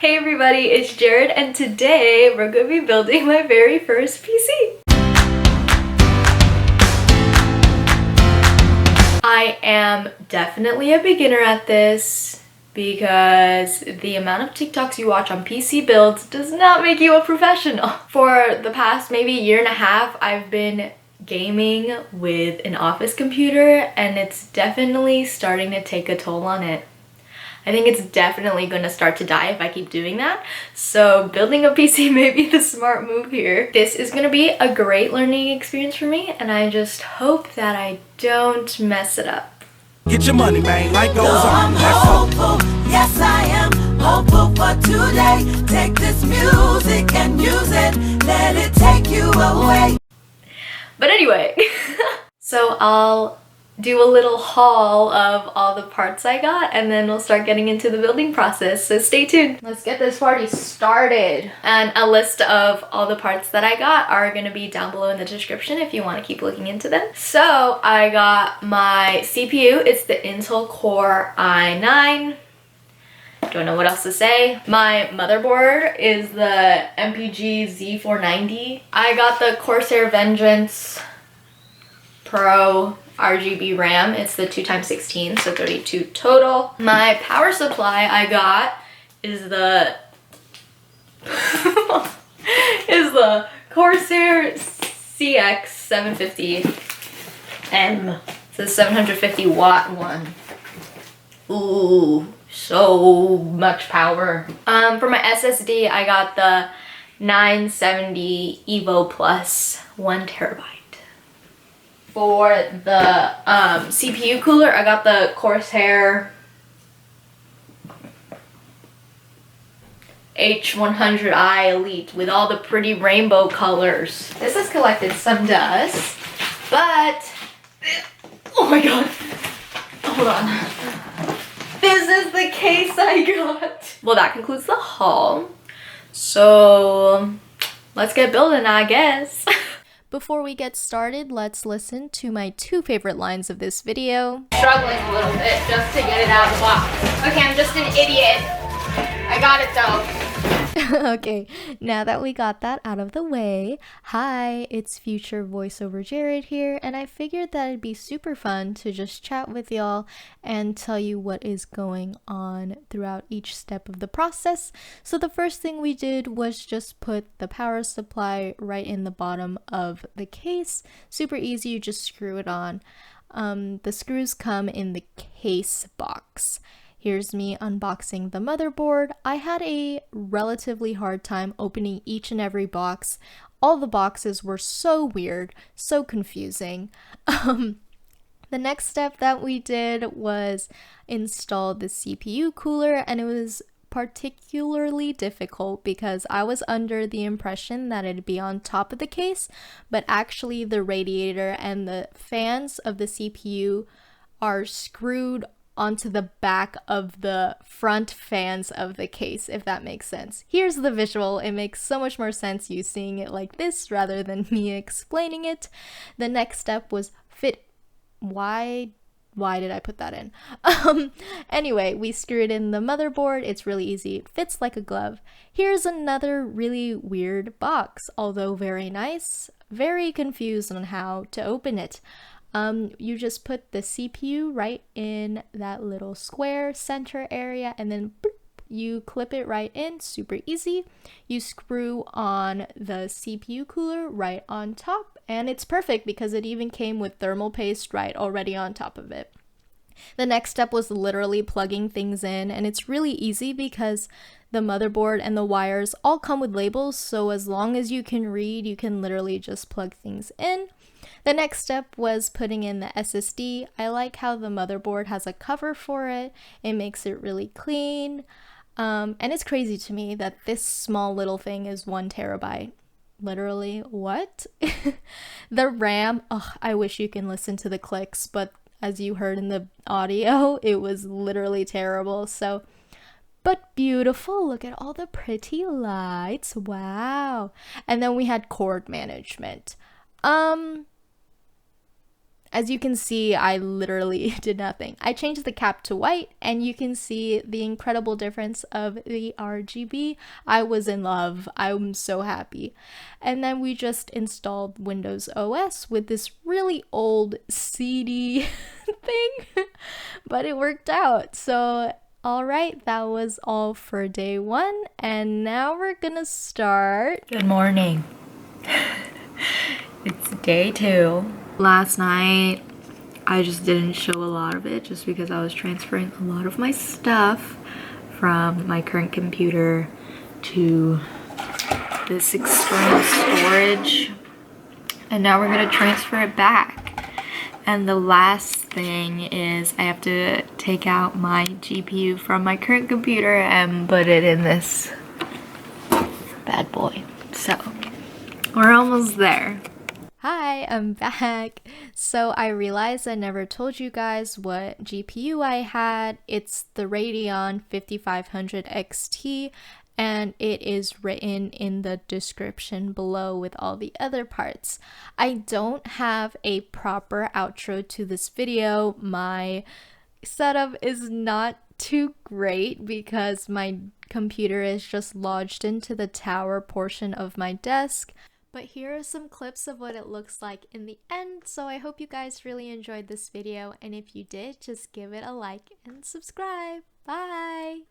Hey everybody, it's Jared and today we're going to be building my very first PC. I am definitely a beginner at this because the amount of TikToks you watch on PC builds does not make you a professional. For the past maybe year and a half, I've been gaming with an office computer and it's definitely starting to take a toll on it. I think it's definitely going to start to die if I keep doing that. So building a PC may be the smart move here. This is going to be a great learning experience for me and I just hope that I don't mess it up. Get your money, man. Life goes I'm on. hopeful, yes I am hopeful for today. Take this music and use it, let it take you away. But anyway, so I'll do a little haul of all the parts I got and then we'll start getting into the building process, so stay tuned. Let's get this party started. And a list of all the parts that I got are going to be down below in the description if you want to keep looking into them. So I got my CPU, it's the Intel Core i9. Don't know what else to say. My motherboard is the MPG Z490. I got the Corsair Vengeance Pro RGB RAM. It's the 2x16, so 32 total. My power supply I got is the Corsair CX750M. It's a 750 watt one. Ooh, so much power. For my SSD, I got the 970 Evo Plus 1 terabyte. For the CPU cooler, I got the Corsair H100i Elite with all the pretty rainbow colors. This has collected some dust, but oh my god, hold on. This is the case I got. Well, that concludes the haul. So let's get building, I guess. Before we get started, let's listen to my two favorite lines of this video. Struggling a little bit just to get it out of the box. Okay, I'm just an idiot. I got it though. Okay, now that we got that out of the way, hi, it's future voiceover Jared here, and I figured that it'd be super fun to just chat with y'all and tell you what is going on throughout each step of the process. So the first thing we did was just put the power supply right in the bottom of the case. Super easy, you just screw it on. The screws come in the case box. Here's me unboxing the motherboard. I had a relatively hard time opening each and every box. All the boxes were so weird, so confusing. The next step that we did was install the CPU cooler, and it was particularly difficult because I was under the impression that it'd be on top of the case, but actually the radiator and the fans of the CPU are screwed onto the back of the front fans of the case, if that makes sense. Here's the visual. It makes so much more sense you seeing it like this rather than me explaining it. The next step was fit. Why did I put that in? Anyway, we screwed in the motherboard. It's really easy. It fits like a glove. Here's another really weird box, although very nice. Very confused on how to open it. You just put the CPU right in that little square center area and then boop, you clip it right in, super easy. You screw on the CPU cooler right on top and it's perfect because it even came with thermal paste right already on top of it. The next step was literally plugging things in, and it's really easy because the motherboard and the wires all come with labels, so as long as you can read, you can literally just plug things in. The next step was putting in the SSD. I like how the motherboard has a cover for it. It makes it really clean. And it's crazy to me that this small little thing is 1 terabyte. Literally, what? The RAM, I wish you can listen to the clicks, but as you heard in the audio, it was literally terrible. So, but beautiful. Look at all the pretty lights. Wow. And then we had cord management. As you can see, I literally did nothing. I changed the cap to white and you can see the incredible difference of the RGB. I was in love. I'm so happy. And then we just installed Windows OS with this really old CD thing, but it worked out. So alright, that was all for day 1, and now we're gonna start. Good morning. It's day 2. Last night, I just didn't show a lot of it just because I was transferring a lot of my stuff from my current computer to this external storage. And now we're gonna transfer it back. And the last thing is I have to take out my GPU from my current computer and put it in this bad boy. So, we're almost there. Hi, I'm back. So I realized I never told you guys what GPU I had. It's the Radeon 5500 XT, and it is written in the description below with all the other parts. I don't have a proper outro to this video. My setup is not too great because my computer is just lodged into the tower portion of my desk. But here are some clips of what it looks like in the end, so I hope you guys really enjoyed this video, and if you did, just give it a like and subscribe. Bye!